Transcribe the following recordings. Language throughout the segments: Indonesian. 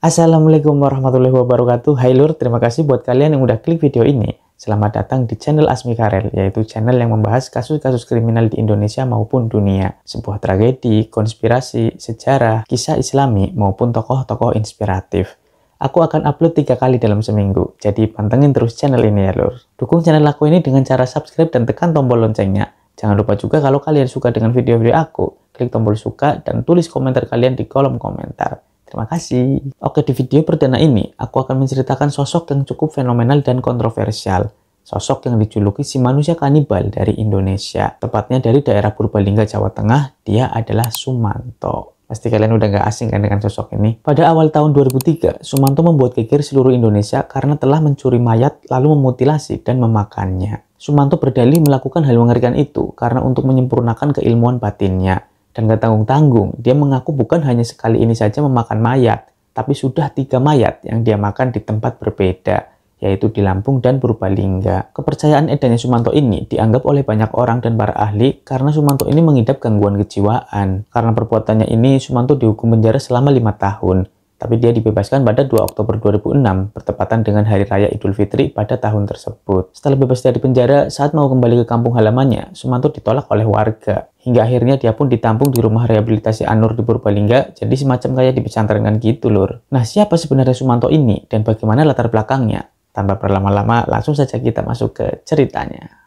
Assalamualaikum warahmatullahi wabarakatuh. Hai lur, terima kasih buat kalian yang udah klik video ini. Selamat datang di channel Asmi Karel, yaitu channel yang membahas kasus-kasus kriminal di Indonesia maupun dunia. Sebuah tragedi, konspirasi, sejarah, kisah islami, maupun tokoh-tokoh inspiratif. Aku akan upload 3 kali dalam seminggu, jadi pantengin terus channel ini ya lur. Dukung channel aku ini dengan cara subscribe dan tekan tombol loncengnya. Jangan lupa juga kalau kalian suka dengan video-video aku, klik tombol suka dan tulis komentar kalian di kolom komentar. Terima kasih. Oke, di video perdana ini, aku akan menceritakan sosok yang cukup fenomenal dan kontroversial. Sosok yang dijuluki si manusia kanibal dari Indonesia. Tepatnya dari daerah Purbalingga, Jawa Tengah, dia adalah Sumanto. Pasti kalian udah gak asing kan dengan sosok ini. Pada awal tahun 2003, Sumanto membuat geger seluruh Indonesia karena telah mencuri mayat lalu memutilasi dan memakannya. Sumanto berdalih melakukan hal mengerikan itu karena untuk menyempurnakan keilmuan batinnya. Dan gak tanggung-tanggung, dia mengaku bukan hanya sekali ini saja memakan mayat, tapi sudah 3 mayat yang dia makan di tempat berbeda, yaitu di Lampung dan Purbalingga. Kepercayaan edannya Sumanto ini dianggap oleh banyak orang dan para ahli karena Sumanto ini mengidap gangguan kejiwaan. Karena perbuatannya ini, Sumanto dihukum penjara selama 5 tahun. Tapi dia dibebaskan pada 2 Oktober 2006, bertepatan dengan Hari Raya Idul Fitri pada tahun tersebut. Setelah bebas dari penjara, saat mau kembali ke kampung halamannya, Sumanto ditolak oleh warga. Hingga akhirnya dia pun ditampung di rumah rehabilitasi Anur di Purbalingga, jadi semacam kayak di pesantren gitu lur. Nah, siapa sebenarnya Sumanto ini dan bagaimana latar belakangnya? Tanpa berlama-lama, langsung saja kita masuk ke ceritanya.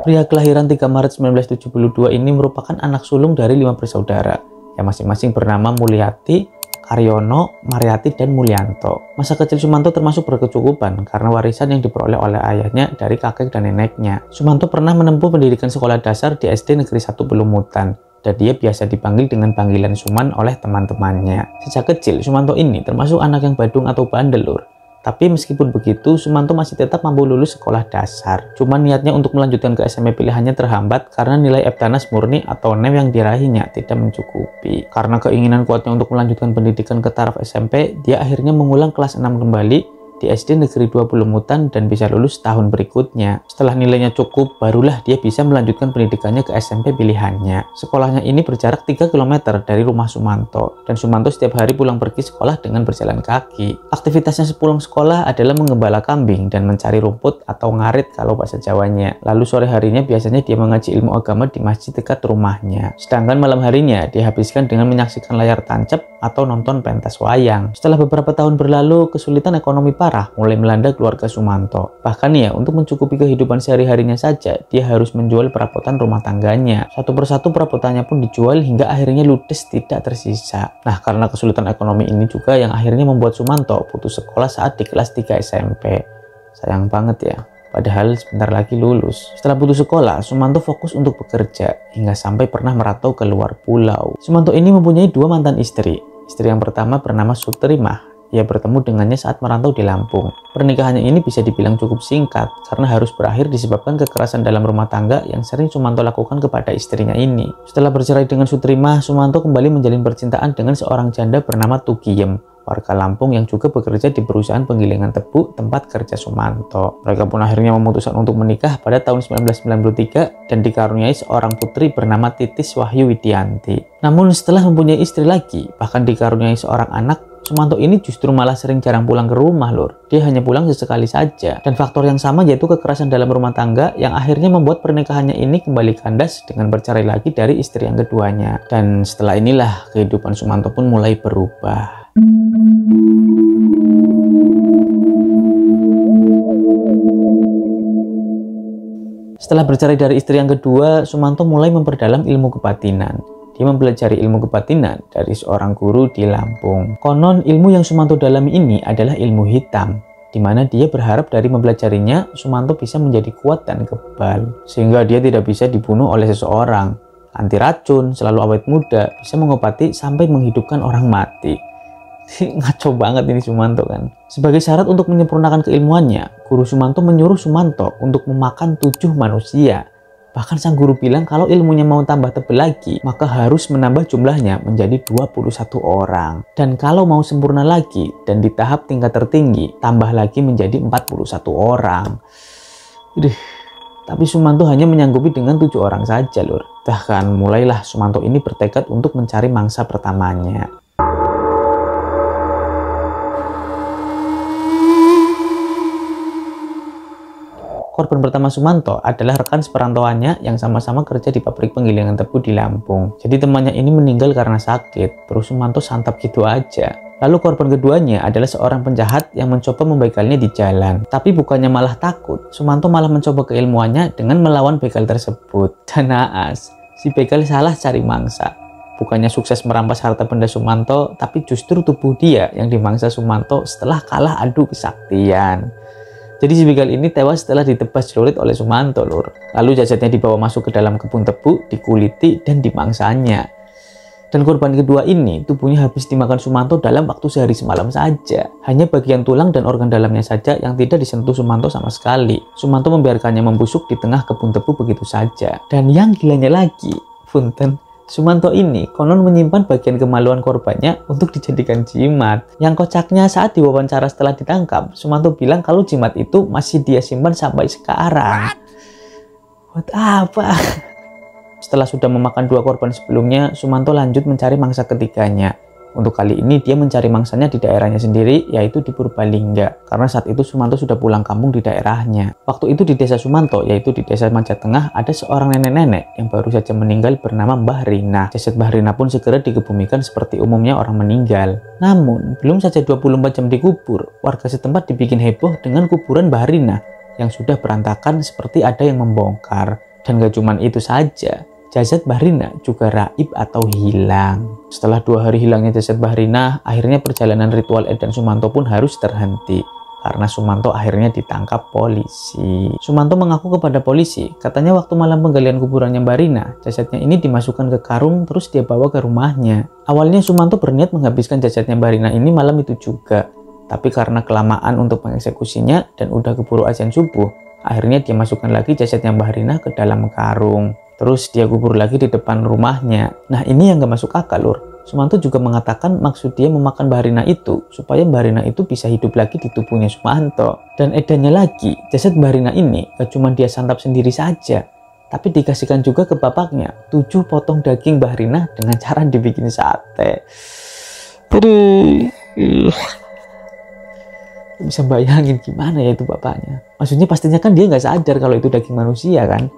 Pria kelahiran 3 Maret 1972 ini merupakan anak sulung dari 5 bersaudara, yang masing-masing bernama Mulyati, Karyono, Mariati, dan Mulyanto. Masa kecil Sumanto termasuk berkecukupan karena warisan yang diperoleh oleh ayahnya dari kakek dan neneknya. Sumanto pernah menempuh pendidikan sekolah dasar di SD Negeri 1 Belumutan, dan dia biasa dipanggil dengan panggilan Suman oleh teman-temannya. Sejak kecil, Sumanto ini termasuk anak yang badung atau bandel lur. Tapi meskipun begitu, Sumanto masih tetap mampu lulus sekolah dasar. Cuman niatnya untuk melanjutkan ke SMP pilihannya terhambat karena nilai EBTANAS murni atau NEM yang diraihnya tidak mencukupi. Karena keinginan kuatnya untuk melanjutkan pendidikan ke taraf SMP, dia akhirnya mengulang kelas 6 kembali di SD Negeri 2 Belumutan dan bisa lulus tahun berikutnya. Setelah nilainya cukup, barulah dia bisa melanjutkan pendidikannya ke SMP pilihannya. Sekolahnya ini berjarak 3 km dari rumah Sumanto, dan Sumanto setiap hari pulang pergi sekolah dengan berjalan kaki. Aktivitasnya sepulang sekolah adalah menggembala kambing dan mencari rumput atau ngarit kalau bahasa Jawanya. Lalu sore harinya biasanya dia mengaji ilmu agama di masjid dekat rumahnya. Sedangkan malam harinya dihabiskan dengan menyaksikan layar tancap atau nonton pentas wayang. Setelah beberapa tahun berlalu, kesulitan ekonomi parah mulai melanda keluarga Sumanto. Bahkan ya, untuk mencukupi kehidupan sehari-harinya saja, dia harus menjual perabotan rumah tangganya. Satu persatu perabotannya pun dijual hingga akhirnya ludes tidak tersisa. Nah, karena kesulitan ekonomi ini juga yang akhirnya membuat Sumanto putus sekolah saat di kelas 3 SMP. Sayang banget ya. Padahal sebentar lagi lulus. Setelah putus sekolah, Sumanto fokus untuk bekerja, hingga sampai pernah merantau ke luar pulau. Sumanto ini mempunyai 2 mantan istri. Istri yang pertama bernama Sutrimah. Ia bertemu dengannya saat merantau di Lampung. Pernikahannya ini bisa dibilang cukup singkat, karena harus berakhir disebabkan kekerasan dalam rumah tangga yang sering Sumanto lakukan kepada istrinya ini. Setelah bercerai dengan Sutrimah, Sumanto kembali menjalin percintaan dengan seorang janda bernama Tugiem, warga Lampung yang juga bekerja di perusahaan penggilingan tebu tempat kerja Sumanto. Mereka pun akhirnya memutuskan untuk menikah pada tahun 1993 dan dikaruniai seorang putri bernama Titis Wahyu Widianti. Namun setelah mempunyai istri lagi, bahkan dikaruniai seorang anak, Sumanto ini justru malah sering jarang pulang ke rumah lur. Dia hanya pulang sesekali saja. Dan faktor yang sama yaitu kekerasan dalam rumah tangga yang akhirnya membuat pernikahannya ini kembali kandas dengan bercerai lagi dari istri yang keduanya. Dan setelah inilah kehidupan Sumanto pun mulai berubah. Setelah bercerai dari istri yang kedua, Sumanto mulai memperdalam ilmu kebatinan. Dia mempelajari ilmu kebatinan dari seorang guru di Lampung. Konon ilmu yang Sumanto dalami ini adalah ilmu hitam, di mana dia berharap dari mempelajarinya, Sumanto bisa menjadi kuat dan kebal, sehingga dia tidak bisa dibunuh oleh seseorang. Anti racun, selalu awet muda, bisa mengobati sampai menghidupkan orang mati. Ngaco banget ini Sumanto kan. Sebagai syarat untuk menyempurnakan keilmuannya, guru Sumanto menyuruh Sumanto untuk memakan 7 manusia. Bahkan sang guru bilang kalau ilmunya mau tambah tebal lagi, maka harus menambah jumlahnya menjadi 21 orang. Dan kalau mau sempurna lagi dan di tahap tingkat tertinggi, tambah lagi menjadi 41 orang. Tapi Sumanto hanya menyanggupi dengan 7 orang saja lur. Bahkan mulailah Sumanto ini bertekad untuk mencari mangsa pertamanya. Korban pertama Sumanto adalah rekan seperantauannya yang sama-sama kerja di pabrik penggilingan tebu di Lampung. Jadi temannya ini meninggal karena sakit, terus Sumanto santap gitu aja. Lalu korban keduanya adalah seorang penjahat yang mencoba membegalnya di jalan. Tapi bukannya malah takut, Sumanto malah mencoba keilmuannya dengan melawan begal tersebut. Dan naas, si begal salah cari mangsa. Bukannya sukses merampas harta benda Sumanto, tapi justru tubuh dia yang dimangsa Sumanto setelah kalah adu kesaktian. Jadi si begal ini tewas setelah ditebas celurit oleh Sumanto, lur. Lalu jasadnya dibawa masuk ke dalam kebun tebu, dikuliti, dan dimangsanya. Dan korban kedua ini tubuhnya habis dimakan Sumanto dalam waktu sehari semalam saja. Hanya bagian tulang dan organ dalamnya saja yang tidak disentuh Sumanto sama sekali. Sumanto membiarkannya membusuk di tengah kebun tebu begitu saja. Dan yang gilanya lagi, punten, Sumanto ini konon menyimpan bagian kemaluan korbannya untuk dijadikan jimat. Yang kocaknya saat diwawancara setelah ditangkap, Sumanto bilang kalau jimat itu masih dia simpan sampai sekarang. Buat apa? Setelah sudah memakan 2 korban sebelumnya, Sumanto lanjut mencari mangsa ketiganya. Untuk kali ini dia mencari mangsanya di daerahnya sendiri, yaitu di Purbalingga. Karena saat itu Sumanto sudah pulang kampung di daerahnya. Waktu itu di desa Sumanto, yaitu di desa Majatengah, ada seorang nenek-nenek yang baru saja meninggal bernama Mbah Rina. Jasad Mbah Rina pun segera dikebumikan seperti umumnya orang meninggal. Namun, belum saja 24 jam dikubur, warga setempat dibikin heboh dengan kuburan Mbah Rina yang sudah berantakan seperti ada yang membongkar. Dan gak cuman itu saja, jasad Mbah Rina juga raib atau hilang. Setelah 2 hari hilangnya jasad Mbah Rina, akhirnya perjalanan ritual Edan Sumanto pun harus terhenti. Karena Sumanto akhirnya ditangkap polisi. Sumanto mengaku kepada polisi, katanya waktu malam penggalian kuburannya Mbah Rina, jasadnya ini dimasukkan ke karung terus dia bawa ke rumahnya. Awalnya Sumanto berniat menghabiskan jasadnya Mbah Rina ini malam itu juga. Tapi karena kelamaan untuk mengeksekusinya dan udah keburu azan subuh, akhirnya dia masukkan lagi jasadnya Mbah Rina ke dalam karung. Terus dia kubur lagi di depan rumahnya. Nah ini yang gak masuk akal, lur. Sumanto juga mengatakan maksud dia memakan Mbah Rina itu supaya Mbah Rina itu bisa hidup lagi di tubuhnya Sumanto. Dan edannya lagi, jasad Mbah Rina ini gak cuma dia santap sendiri saja, tapi dikasihkan juga ke bapaknya 7 potong daging Mbah Rina dengan cara dibikin sate. Aduh. Bisa bayangin gimana ya itu bapaknya. Maksudnya pastinya kan dia nggak sadar kalau itu daging manusia kan.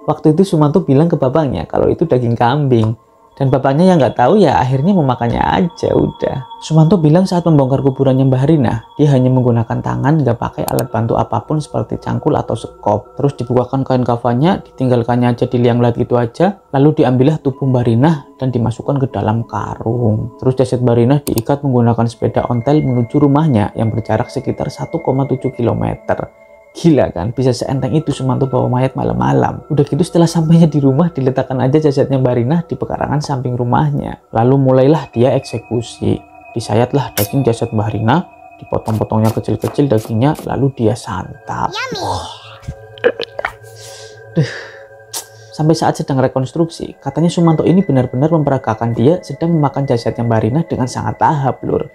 Waktu itu Sumanto bilang ke bapaknya kalau itu daging kambing. Dan bapaknya yang nggak tahu ya akhirnya memakannya aja udah. Sumanto bilang saat membongkar kuburannya Mbah Rina, dia hanya menggunakan tangan, nggak pakai alat bantu apapun seperti cangkul atau sekop. Terus dibukakan kain kafannya, ditinggalkannya aja di liang lahat gitu aja. Lalu diambillah tubuh Mbah Rina dan dimasukkan ke dalam karung. Terus jasad Mbah Rina diikat menggunakan sepeda ontel menuju rumahnya yang berjarak sekitar 1,7 km. Gila kan, bisa seenteng itu Sumanto bawa mayat malam-malam. Udah gitu setelah sampainya di rumah, diletakkan aja jasadnya Mbah Rina di pekarangan samping rumahnya. Lalu mulailah dia eksekusi. Disayatlah daging jasad Mbah Rina, dipotong-potongnya kecil-kecil dagingnya, lalu dia santap. Sampai saat sedang rekonstruksi, katanya Sumanto ini benar-benar memperagakan dia sedang memakan jasadnya Mbah Rina dengan sangat lahap, lur.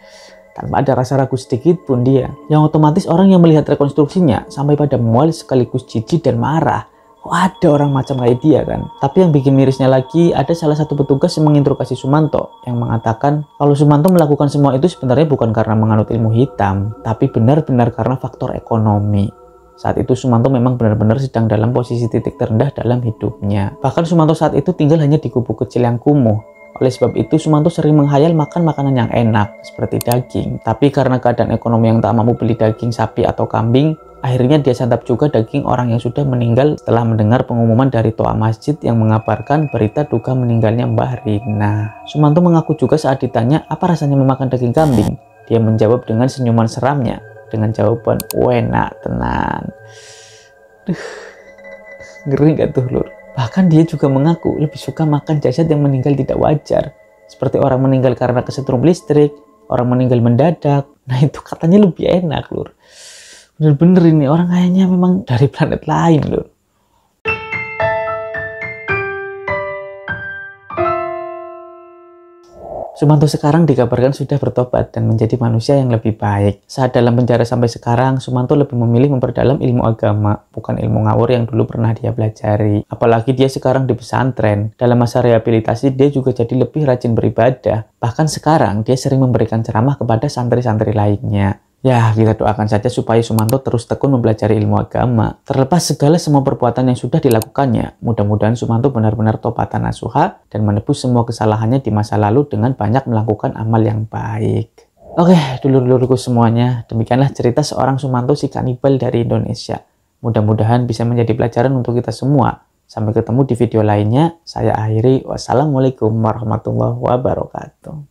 Tanpa ada rasa ragu sedikit pun dia. Yang otomatis orang yang melihat rekonstruksinya sampai pada mual sekaligus jijik dan marah. Kok ada orang macam kayak dia kan? Tapi yang bikin mirisnya lagi, ada salah satu petugas yang menginterogasi Sumanto yang mengatakan kalau Sumanto melakukan semua itu sebenarnya bukan karena menganut ilmu hitam, tapi benar-benar karena faktor ekonomi. Saat itu Sumanto memang benar-benar sedang dalam posisi titik terendah dalam hidupnya. Bahkan Sumanto saat itu tinggal hanya di gubuk kecil yang kumuh. Oleh sebab itu Sumanto sering menghayal makan makanan yang enak seperti daging. Tapi karena keadaan ekonomi yang tak mampu beli daging sapi atau kambing, akhirnya dia santap juga daging orang yang sudah meninggal setelah mendengar pengumuman dari toa masjid yang mengabarkan berita duka meninggalnya Mbah Rina. Sumanto mengaku juga saat ditanya apa rasanya memakan daging kambing, dia menjawab dengan senyuman seramnya dengan jawaban enak tenan. Ngeri gak tuh, lur? Bahkan dia juga mengaku lebih suka makan jasad yang meninggal tidak wajar. Seperti orang meninggal karena kesetrum listrik, orang meninggal mendadak. Nah itu katanya lebih enak, lur. Bener-bener ini orang kayaknya memang dari planet lain, lur. Sumanto sekarang dikabarkan sudah bertobat dan menjadi manusia yang lebih baik. Saat dalam penjara sampai sekarang, Sumanto lebih memilih memperdalam ilmu agama, bukan ilmu ngawur yang dulu pernah dia pelajari. Apalagi dia sekarang di pesantren. Dalam masa rehabilitasi, dia juga jadi lebih rajin beribadah. Bahkan sekarang, dia sering memberikan ceramah kepada santri-santri lainnya. Ya, kita doakan saja supaya Sumanto terus tekun mempelajari ilmu agama. Terlepas segala semua perbuatan yang sudah dilakukannya, mudah-mudahan Sumanto benar-benar tobatan nasuha dan menebus semua kesalahannya di masa lalu dengan banyak melakukan amal yang baik. Oke, dulur-dulurku semuanya, demikianlah cerita seorang Sumanto si kanibal dari Indonesia. Mudah-mudahan bisa menjadi pelajaran untuk kita semua. Sampai ketemu di video lainnya, saya akhiri. Wassalamualaikum warahmatullahi wabarakatuh.